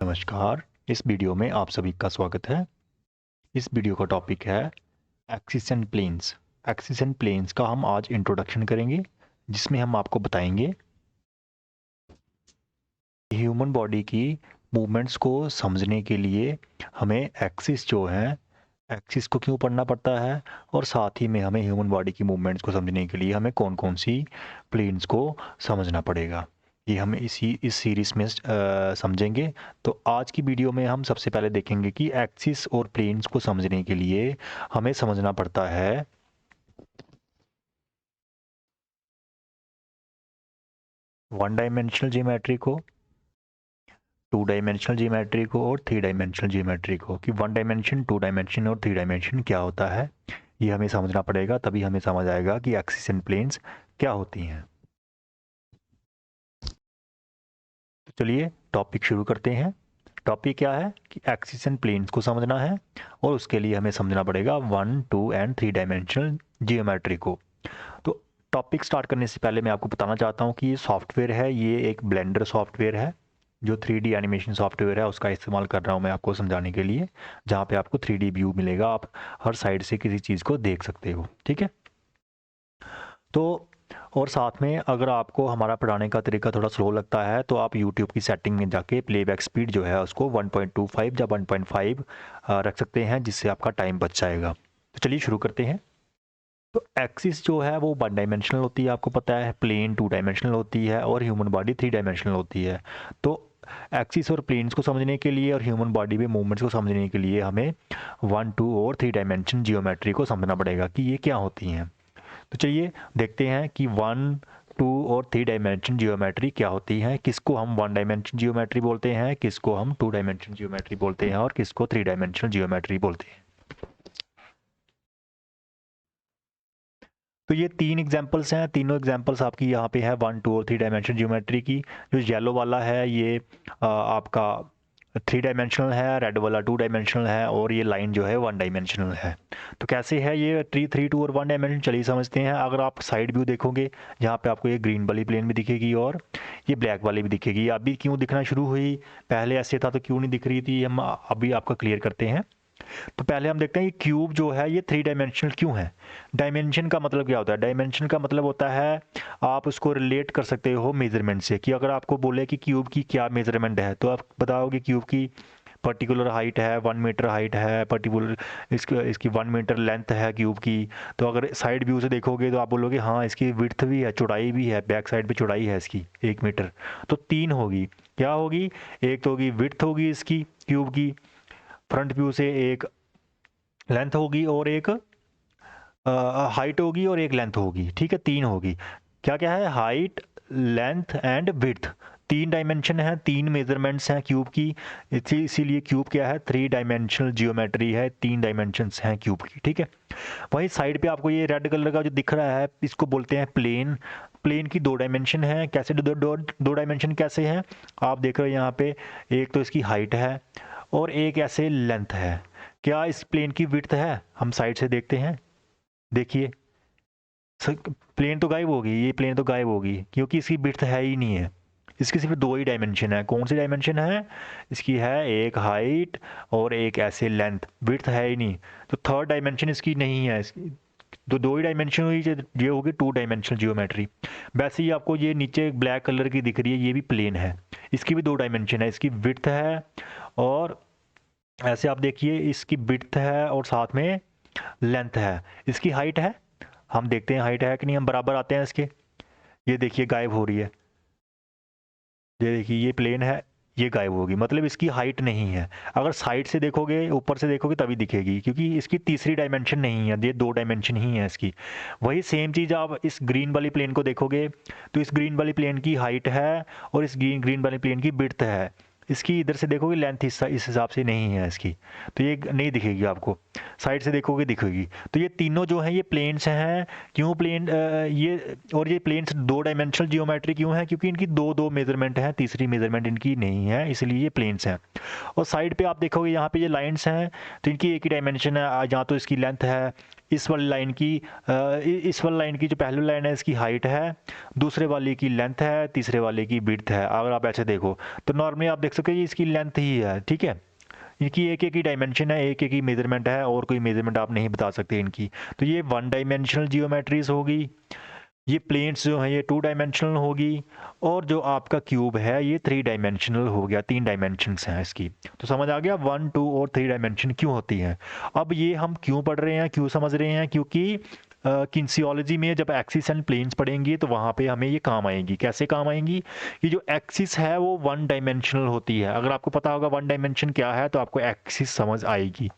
नमस्कार। इस वीडियो में आप सभी का स्वागत है। इस वीडियो का टॉपिक है axis and planes. Axis and planes का हम आज इंट्रोडक्शन करेंगे, जिसमें हम आपको बताएंगे ह्यूमन बॉडी की मूवमेंट्स को समझने के लिए हमें एक्सिस जो है, एक्सिस को क्यों पढ़ना पड़ता है, और साथ ही में हमें ह्यूमन बॉडी की मूवमेंट्स को समझने के लिए हमें कौन कौन सी प्लेन्स को समझना पड़ेगा। ये हम इस सीरीज में समझेंगे। तो आज की वीडियो में हम सबसे पहले देखेंगे कि एक्सिस और प्लेन्स को समझने के लिए हमें समझना पड़ता है वन डायमेंशनल ज्योमेट्री को, टू डायमेंशनल ज्योमेट्री को और थ्री डायमेंशनल ज्योमेट्री को, कि वन डायमेंशन, टू डायमेंशन और थ्री डायमेंशन क्या होता है। ये हमें समझना पड़ेगा, तभी हमें समझ आएगा कि एक्सिस एंड प्लेन्स क्या होती हैं। तो चलिए टॉपिक शुरू करते हैं। टॉपिक क्या है कि एक्सिस एंड प्लेन्स को समझना है, और उसके लिए हमें समझना पड़ेगा one, two and three dimensional geometry को। तो टॉपिक स्टार्ट करने से पहले मैं आपको बताना चाहता हूँ कि ये सॉफ्टवेयर है, ये एक ब्लेंडर सॉफ्टवेयर है, जो 3D एनिमेशन सॉफ्टवेयर है, उसका इस्तेमाल कर रहा हूँ मैं आपको समझाने के लिए, जहाँ पे आपको 3D व्यू मिलेगा, आप हर साइड से किसी चीज़ को देख सकते हो। ठीक है। तो और साथ में अगर आपको हमारा पढ़ाने का तरीका थोड़ा स्लो लगता है, तो आप YouTube की सेटिंग में जाके प्लेबैक स्पीड जो है उसको 1.25 या 1.5 रख सकते हैं, जिससे आपका टाइम बच जाएगा। तो चलिए शुरू करते हैं। तो एक्सिस जो है वो वन डायमेंशनल होती है, आपको पता है। प्लेन टू डायमेंशनल होती है और ह्यूमन बॉडी थ्री डायमेंशनल होती है। तो एक्सिस और प्लेन्स को समझने के लिए और ह्यूमन बॉडी में मूवमेंट्स को समझने के लिए हमें वन, टू और थ्री डायमेंशन जियोमेट्री को समझना पड़ेगा कि ये क्या होती हैं। तो चलिए देखते हैं कि वन, टू और थ्री डायमेंशन जियोमेट्री क्या होती है, किसको हम वन डायमेंशन जियोमेट्री बोलते हैं, किसको हम टू डायमेंशन जियोमेट्री बोलते हैं, और किसको थ्री डायमेंशनल जियोमेट्री बोलते हैं। तो ये तीन एग्जांपल्स हैं, तीनों एग्जांपल्स आपकी यहाँ पे है वन, टू और थ्री डायमेंशन ज्योमेट्री की। जो येलो वाला है ये आपका थ्री डायमेंशनल है, रेड वाला टू डायमेंशनल है, और ये लाइन जो है वन डायमेंशनल है। तो कैसे है ये थ्री टू और वन डायमेंशन, चलिए समझते हैं। अगर आप साइड व्यू देखोगे, जहाँ पे आपको ये ग्रीन वाली प्लेन भी दिखेगी और ये ब्लैक वाली भी दिखेगी। ये अभी क्यों दिखना शुरू हुई, पहले ऐसे था तो क्यों नहीं दिख रही थी, हम अभी आपका क्लियर करते हैं। तो पहले हम देखते हैं कि क्यूब जो है ये थ्री डायमेंशनल क्यों है। डायमेंशन का मतलब क्या होता है? डायमेंशन का मतलब होता है, आप उसको रिलेट कर सकते हो मेजरमेंट से, कि अगर आपको बोले कि क्यूब की क्या मेजरमेंट है, तो आप बताओगे क्यूब की पर्टिकुलर हाइट है 1 मीटर हाइट है, पर्टिकुलर इसकी 1 मीटर लेंथ है क्यूब की। तो अगर साइड व्यू से देखोगे तो आप बोलोगे हाँ इसकी विड्थ भी है, चौड़ाई भी है, बैक साइड पे चौड़ाई है इसकी 1 मीटर। तो तीन होगी, क्या होगी? एक तो होगी विड्थ होगी इसकी क्यूब की, फ्रंट व्यू से एक लेंथ होगी, और एक हाइट होगी, और एक लेंथ होगी। ठीक है, तीन होगी। क्या क्या है? Height, length and width. तीन डायमेंशन है, तीन मेजरमेंट्स हैं क्यूब की। इसीलिए क्यूब क्या है? थ्री डायमेंशनल जियोमेट्री है, तीन डायमेंशंस हैं क्यूब की। ठीक है। वहीं साइड पे आपको ये रेड कलर का जो दिख रहा है, इसको बोलते हैं प्लेन। प्लेन की दो डायमेंशन है। कैसे दो डायमेंशन कैसे हैं? आप देख रहे हो यहाँ पे, एक तो इसकी हाइट है और एक ऐसे लेंथ है। क्या इस प्लेन की विड्थ है? हम साइड से देखते हैं, देखिए प्लेन तो गायब होगी, ये प्लेन तो गायब होगी, क्योंकि इसकी विड्थ है ही नहीं है। इसकी सिर्फ दो ही डायमेंशन है। कौन सी डायमेंशन है इसकी? है एक हाइट और एक ऐसे लेंथ, विड्थ है ही नहीं। तो थर्ड डायमेंशन इसकी नहीं है। इसकी तो दो ही डायमेंशन हुई, ये होगी टू डायमेंशनल जियोमेट्री। वैसे ही आपको ये नीचे ब्लैक कलर की दिख रही है, ये भी प्लेन है, इसकी भी दो डायमेंशन है। इसकी विड्थ है, और ऐसे आप देखिए इसकी विड्थ है और साथ में लेंथ है। इसकी हाइट है, हम देखते हैं हाइट है कि नहीं। हम बराबर आते हैं इसके, ये देखिए गायब हो रही है। ये देखिए ये प्लेन है, ये गायब होगी, मतलब इसकी हाइट नहीं है। अगर साइड से देखोगे, ऊपर से देखोगे तभी दिखेगी, क्योंकि इसकी तीसरी डायमेंशन नहीं है, ये दो डायमेंशन ही है इसकी। वही सेम चीज़ आप इस ग्रीन वाली प्लेन को देखोगे, तो इस ग्रीन वाली प्लेन की हाइट है और इस ग्रीन वाली प्लेन की विड्थ है। इसकी इधर से देखोगे लेंथ इस हिसाब से नहीं है इसकी, तो ये नहीं दिखेगी आपको। साइड से देखोगे दिखेगी। तो ये तीनों जो हैं ये प्लेन्स हैं। क्यों प्लेन ये, और ये प्लेन्स दो डायमेंशनल जियोमेट्री क्यों है? क्योंकि इनकी दो दो मेजरमेंट हैं, तीसरी मेजरमेंट इनकी नहीं है, इसलिए ये प्लेन्स हैं। और साइड पे आप देखोगे यहाँ पे ये लाइंस हैं, तो इनकी एक ही डायमेंशन है। या तो इसकी लेंथ है इस वाली लाइन की इस वाली लाइन की जो पहली लाइन है इसकी हाइट है, दूसरे वाली की लेंथ है, तीसरे वाले की विड्थ है। अगर आप ऐसे देखो तो नॉर्मली आप देख सकते हो ये इसकी लेंथ ही है, ठीक है। इनकी एक एक ही डायमेंशन है, एक एक ही मेजरमेंट है, और कोई मेजरमेंट आप नहीं बता सकते इनकी। तो ये वन डायमेंशनल जियोमेट्रीज होगी। ये प्लेन्स जो हैं ये टू डायमेंशनल होगी, और जो आपका क्यूब है ये थ्री डायमेंशनल हो गया, तीन डायमेंशंस हैं इसकी। तो समझ आ गया 1, 2 और 3 डायमेंशन क्यों होती हैं। अब ये हम क्यों पढ़ रहे हैं, क्यों समझ रहे हैं, क्योंकि किन्सियोलॉजी में जब एक्सिस एंड प्लेन्स पढ़ेंगे तो वहाँ पे हमें ये काम आएंगी। कैसे काम आएंगी, कि जो एक्सिस है वो वन डायमेंशनल होती है। अगर आपको पता होगा वन डायमेंशन क्या है तो आपको एक्सिस समझ आएगी।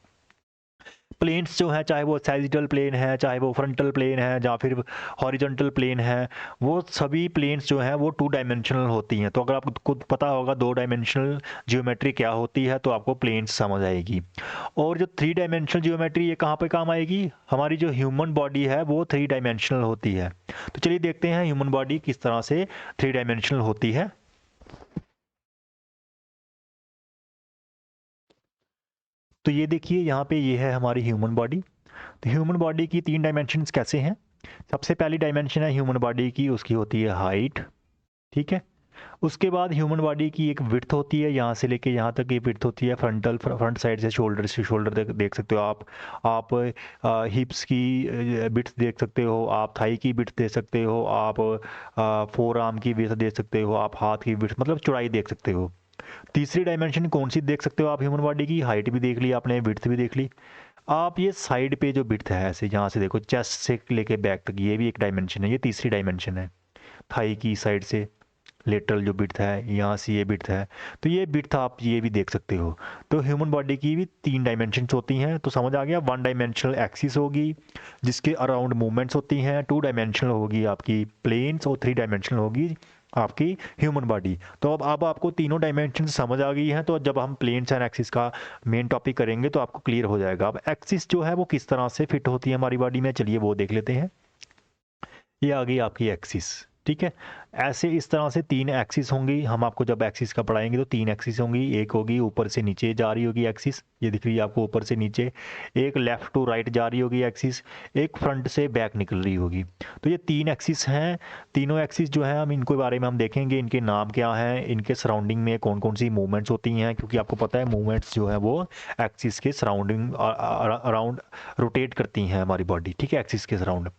प्लेन्स जो है, चाहे वो सैजिटल प्लेन है, चाहे वो फ्रंटल प्लेन है, या फिर हॉरिजॉन्टल प्लेन है, वो सभी प्लेन्स जो हैं वो टू डायमेंशनल होती हैं। तो अगर आपको पता होगा दो डायमेंशनल जियोमेट्री क्या होती है तो आपको प्लेन्स समझ आएगी। और जो थ्री डायमेंशनल जियोमेट्री ये कहाँ पे काम आएगी, हमारी जो ह्यूमन बॉडी है वो थ्री डायमेंशनल होती है। तो चलिए देखते हैं ह्यूमन बॉडी किस तरह से थ्री डायमेंशनल होती है। तो ये देखिए यहाँ पे ये है हमारी ह्यूमन बॉडी। तो ह्यूमन बॉडी की तीन डायमेंशंस कैसे हैं। सबसे पहली डायमेंशन है ह्यूमन बॉडी की, उसकी होती है हाइट, ठीक है। उसके बाद ह्यूमन बॉडी की एक विड्थ होती है, यहाँ से लेके यहाँ तक ये विड्थ होती है, फ्रंट साइड से शोल्डर देख सकते हो आप हिप्स की विड्थ देख सकते हो, आप थाई की विड्थ देख सकते हो, आप फोर आर्म की विड्थ देख सकते हो, आप हाथ की विड्थ मतलब चौड़ाई देख सकते हो। तीसरी डायमेंशन कौन सी देख सकते हो आप ह्यूमन बॉडी की, हाइट भी देख ली आपने, विड्थ भी देख ली। आप ये साइड पे जो विड्थ है ऐसे यहाँ से देखो, चेस्ट से लेके बैक तक, ये भी एक डायमेंशन है, ये तीसरी डायमेंशन है। थाई की साइड से लेटरल जो विड्थ है, यहाँ से ये विड्थ है, तो ये विड्थ आप ये भी देख सकते हो। तो ह्यूमन बॉडी की भी तीन डायमेंशंस होती हैं। तो समझ आ गया, वन डायमेंशनल एक्सिस होगी जिसके अराउंड मूवमेंट्स होती हैं, टू डायमेंशनल होगी आपकी प्लेन्स, और थ्री डायमेंशनल होगी आपकी ह्यूमन बॉडी। तो अब आपको तीनों डायमेंशन समझ आ गई हैं। तो जब हम प्लेन्स एंड एक्सिस का मेन टॉपिक करेंगे तो आपको क्लियर हो जाएगा। अब एक्सिस जो है वो किस तरह से फिट होती है हमारी बॉडी में, चलिए वो देख लेते हैं। ये आ गई आपकी एक्सिस, ठीक है। ऐसे इस तरह से तीन एक्सिस होंगी। हम आपको जब एक्सिस का पढ़ाएंगे तो तीन एक्सिस होंगी। एक होगी ऊपर से नीचे जा रही होगी एक्सिस, ये दिख रही है आपको ऊपर से नीचे। एक लेफ्ट टू राइट जा रही होगी एक्सिस, एक फ्रंट से बैक निकल रही होगी। तो ये तीन एक्सिस हैं। तीनों एक्सिस जो है हम इनको बारे में हम देखेंगे, इनके नाम क्या हैं, इनके सराउंडिंग में कौन कौन सी मूवमेंट्स होती हैं, क्योंकि आपको पता है मूवमेंट्स जो है वो एक्सिस के सराउंडिंग अराउंड रोटेट करती हैं हमारी बॉडी, ठीक है, एक्सिस के सराउंड।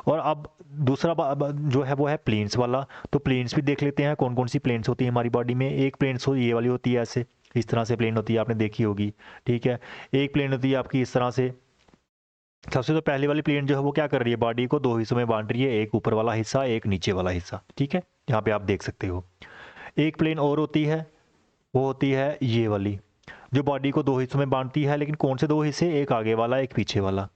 और अब दूसरा जो है वो है प्लेन्स वाला। तो प्लेन्स भी देख लेते हैं कौन कौन सी प्लेन्स होती है हमारी बॉडी में। एक प्लेन्स हो ये वाली होती है, ऐसे इस तरह से प्लेन होती है, आपने देखी होगी, ठीक है। एक प्लेन होती है आपकी इस तरह से। सबसे तो पहली वाली प्लेन जो है वो क्या कर रही है, बॉडी को दो हिस्सों में बांट रही है, एक ऊपर वाला हिस्सा, एक नीचे वाला हिस्सा, ठीक है। यहाँ पे आप देख सकते हो। एक प्लेन और होती है, वो होती है ये वाली, जो बॉडी को दो हिस्सों में बांटती है, लेकिन कौन से दो हिस्से, एक आगे वाला एक पीछे वाला,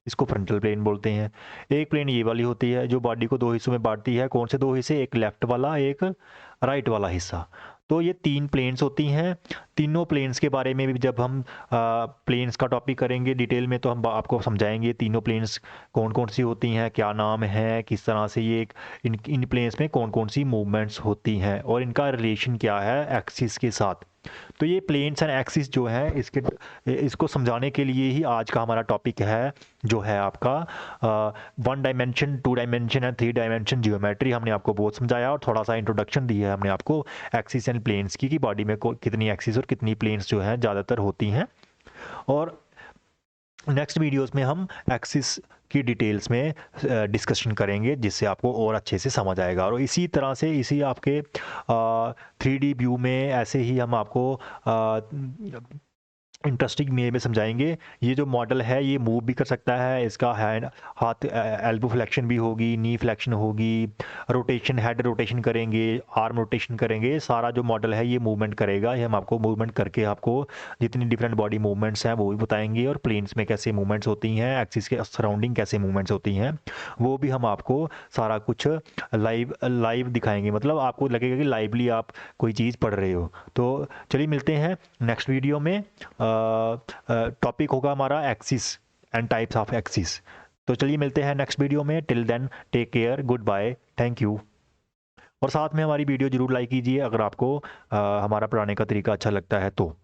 इसको फ्रंटल प्लेन बोलते हैं। एक प्लेन ये वाली होती है जो बॉडी को दो हिस्सों में बांटती है, कौन से दो हिस्से, एक लेफ्ट वाला एक राइट वाला हिस्सा। तो ये तीन प्लेन्स होती हैं। तीनों प्लेन्स के बारे में भी जब हम प्लेन्स का टॉपिक करेंगे डिटेल में तो हम आपको समझाएंगे तीनों प्लेन्स कौन कौन सी होती हैं, क्या नाम है, किस तरह से ये इन प्लेन्स में कौन कौन सी मूवमेंट्स होती हैं और इनका रिलेशन क्या है एक्सिस के साथ। तो ये प्लेन्स एंड एक्सिस जो है इसको समझाने के लिए ही आज का हमारा टॉपिक है, जो है आपका one dimension, two dimension and three dimension geometry. हमने आपको बहुत समझाया और थोड़ा सा इंट्रोडक्शन दिया है हमने आपको एक्सिस एंड प्लेन्स की, कि बॉडी में कितनी एक्सिस और कितनी प्लेन्स जो हैं ज़्यादातर होती हैं। और नेक्स्ट वीडियोस में हम एक्सिस की डिटेल्स में डिस्कशन करेंगे, जिससे आपको और अच्छे से समझ आएगा। और इसी तरह से इसी आपके 3D व्यू में ऐसे ही हम आपको इंटरेस्टिंग वे में समझाएंगे। ये जो मॉडल है ये मूव भी कर सकता है, इसका हैंड हाथ एल्बो फ्लेक्शन भी होगी, नी फ्लेक्शन होगी, रोटेशन हेड रोटेशन करेंगे, आर्म रोटेशन करेंगे, सारा जो मॉडल है ये मूवमेंट करेगा। ये हम आपको मूवमेंट करके आपको जितनी डिफरेंट बॉडी मूवमेंट्स हैं वो भी बताएंगे, और प्लेन्स में कैसे मूवमेंट्स होती हैं, एक्सिस के सराउंडिंग कैसे मूवमेंट्स होती हैं, वो भी हम आपको सारा कुछ लाइव दिखाएंगे। मतलब आपको लगेगा कि लाइवली आप कोई चीज़ पढ़ रहे हो। तो चलिए मिलते हैं नेक्स्ट वीडियो में। टॉपिक होगा हमारा axis and types of axis. तो चलिए मिलते हैं नेक्स्ट वीडियो में। Till then take care, good bye, thank you. और साथ में हमारी वीडियो जरूर लाइक कीजिए अगर आपको हमारा पढ़ाने का तरीका अच्छा लगता है तो।